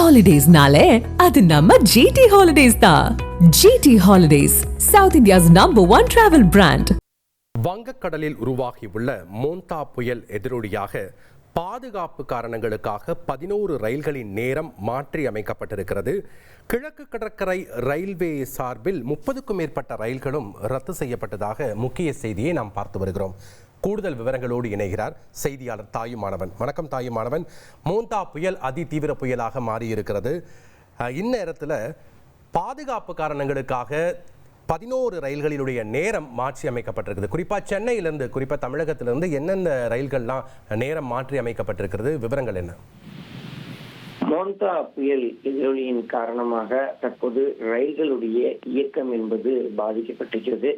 ஹாலிடேஸ்னாலே அது நம்ம ஜிடி ஹாலிடேஸ் தான். GT holidays, South India's #1 travel brand. வங்கக்கடலில் உருவாகியுள்ள மோந்தா புயல் எதிரொலியாக பாதுகாப்பு காரணங்களுக்காக 11 ரயில்களின் நேரம் மாற்றி அமைக்கப்பட்டிருக்கிறது. கிழக்கு கடற்கரை ரயில்வே சார்பில் 30க்கும் மேற்பட்ட ரயில்களும் ரத்து செய்யப்பட்டதாக முக்கிய செய்தியை நாம் பார்த்து வருகிறோம். கூடுதல் விவரங்களோடு இணைகிறார் செய்தியாளர் தாயுமானவன். வணக்கம் தாயுமானவன். மோந்தா புயல் அதி தீவிர புயலாக மாறியிருக்கிறது. இந்நேரத்தில் பாதுகாப்பு காரணங்களுக்காக 11 ரயில்களினுடைய நேரம் மாற்றி அமைக்கப்பட்டிருக்குது. குறிப்பாக சென்னையிலிருந்து, குறிப்பாக தமிழகத்திலிருந்து என்னென்ன ரயில்கள்லாம் நேரம் மாற்றி அமைக்கப்பட்டிருக்கிறது, விவரங்கள் என்ன? மோந்தா புயல் எதிரொலியின் காரணமாக தற்போது ரயில்களுடைய இயக்கம் என்பது பாதிக்கப்பட்டிருக்கிறது.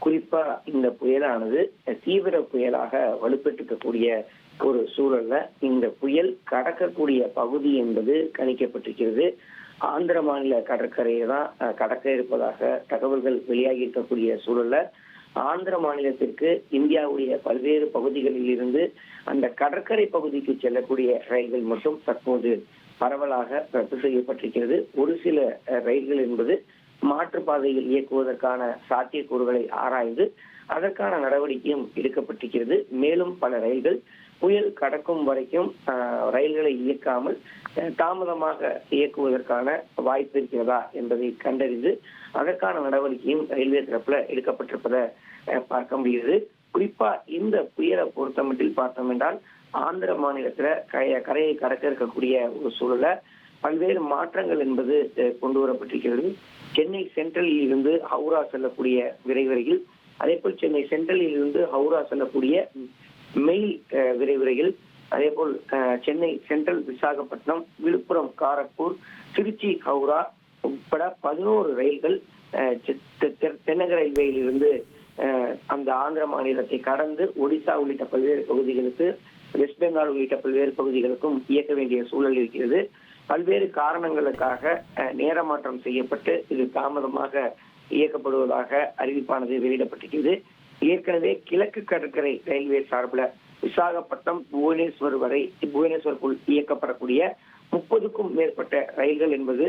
குறிப்பா இந்த புயலானது தீவிர புயலாக வலுப்பெற்றிருக்கக்கூடிய ஒரு சூழல்ல இந்த புயல் கடக்கக்கூடிய பகுதி என்பது கணிக்கப்பட்டிருக்கிறது. ஆந்திர மாநில கடற்கரையை தான் கடக்க இருப்பதாக தகவல்கள் வெளியாகி இருக்கக்கூடிய சூழல்ல ஆந்திர மாநிலத்திற்கு இந்தியாவுடைய பல்வேறு பகுதிகளில் இருந்து அந்த கடற்கரை பகுதிக்கு செல்லக்கூடிய ரயில்கள் மட்டும் தற்போது பரவலாக ரத்து செய்யப்பட்டிருக்கிறது. ஒரு சில ரயில்கள் என்பது மாற்றுப்பாதையில் இயக்குவதற்கான சாத்தியக்கூறுகளை ஆராய்ந்து அதற்கான நடவடிக்கையும் எடுக்கப்பட்டிருக்கிறது. மேலும் பல ரயில்கள் புயல் கடக்கும் வரைக்கும் ரயில்களை இயக்காமல் தாமதமாக இயக்குவதற்கான வாய்ப்பு இருக்கிறதா என்பதை கண்டறிந்து அதற்கான நடவடிக்கையும் ரயில்வே தரப்புல எடுக்கப்பட்டிருப்பதை பார்க்க முடிகிறது. குறிப்பா இந்த புயலை பொறுத்தமட்டில் பார்த்தோம் என்றால் ஆந்திர மாநிலத்துல கரையை கடக்க இருக்கக்கூடிய ஒரு சூழல பல்வேறு மாற்றங்கள் என்பது கொண்டு வரப்பட்டிருக்கிறது. சென்னை சென்ட்ரலில் இருந்து ஹவுரா செல்லக்கூடிய விரைவு ரயில், அதே போல் சென்னை சென்ட்ரலில் இருந்து ஹவுரா செல்லக்கூடிய மெயில் விரைவு ரயில், அதே போல் சென்னை சென்ட்ரல் விசாகப்பட்டினம், விழுப்புரம் காரக்பூர், திருச்சி ஹவுரா உட்பட 11 ரயில்கள் தென்னக ரயில்வேயில் இருந்து அந்த ஆந்திர மாநிலத்தை கடந்து ஒடிசா உள்ளிட்ட பல்வேறு பகுதிகளுக்கு, வெஸ்ட் பெங்கால் உள்ளிட்ட பல்வேறு பகுதிகளுக்கும் இயக்க வேண்டிய சூழல் இருக்கிறது. பல்வேறு காரணங்களுக்காக நேர மாற்றம் செய்யப்பட்டு இது தாமதமாக இயக்கப்படுவதாக அறிவிப்பானது வெளியிடப்பட்டிருக்கிறது. ஏற்கனவே கிழக்கு கடற்கரை ரயில்வே சார்பில் விசாகப்பட்டினம் புவனேஸ்வருக்குள் இயக்கப்படக்கூடிய 30க்கும் மேற்பட்ட ரயில்கள் என்பது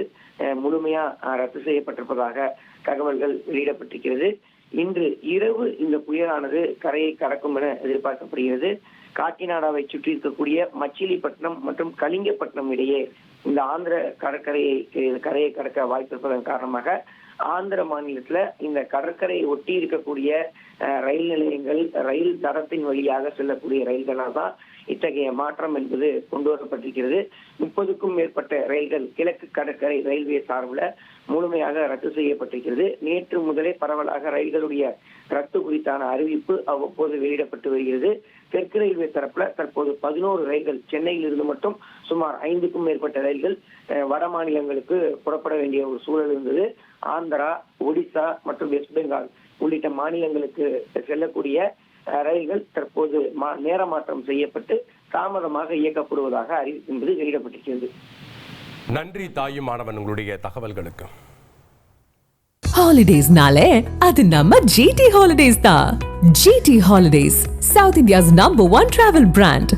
முழுமையா ரத்து செய்யப்பட்டிருப்பதாக தகவல்கள் வெளியிடப்பட்டிருக்கிறது. இன்று இரவு இந்த புயலானது கரையை கடக்கும் என எதிர்பார்க்கப்படுகிறது. காக்கிநாடாவை சுற்றி இருக்கக்கூடிய மச்சிலிப்பட்டினம் மற்றும் கலிங்கப்பட்டினம் இடையே இந்த ஆந்திர கரையை கடக்க வாய்ப்பிருப்பதன் காரணமாக ஆந்திர மாநிலத்துல இந்த கடற்கரையை ஒட்டி இருக்கக்கூடிய ரயில் நிலையங்கள், ரயில் தடத்தின் வழியாக செல்லக்கூடிய ரயில்களால் தான் இத்தகைய மாற்றம் என்பது கொண்டு வரப்பட்டிருக்கிறது. 30க்கும் மேற்பட்ட ரயில்கள் கிழக்கு கடற்கரை ரயில்வே சார்பில் முழுமையாக ரத்து செய்யப்பட்டிருக்கிறது. நேற்று முதலே பரவலாக ரயில்களுடைய ரத்து குறித்தான அறிவிப்பு அவ்வப்போது வெளியிடப்பட்டு வருகிறது. தெற்கு ரயில்வே தரப்புல தற்போது 11 ரயில்கள், சென்னையில் இருந்து மட்டும் சுமார் 5க்கும் மேற்பட்ட ரயில்கள் வட மாநிலங்களுக்கு புறப்பட வேண்டிய ஒரு சூழல் இருந்தது. ஆந்திரா, ஒடிசா மற்றும் வெஸ்ட் பெங்கால் உள்ளிட்ட மாநிலங்களுக்கு செல்லக்கூடிய ரயில்கள் தற்போது நேர மாற்றம் செய்யப்பட்டு தாமதமாக இயக்கப்படுவதாக அறிவிப்பு என்பது வெளியிடப்பட்டிருக்கிறது. நன்றி தாயுமானவன், உங்களுடைய தகவல்களுக்கு. ஹாலிடேஸ்னாலே அது நம்ம ஜிடி ஹாலிடேஸ் தான். GT holidays, South India's #1 travel brand.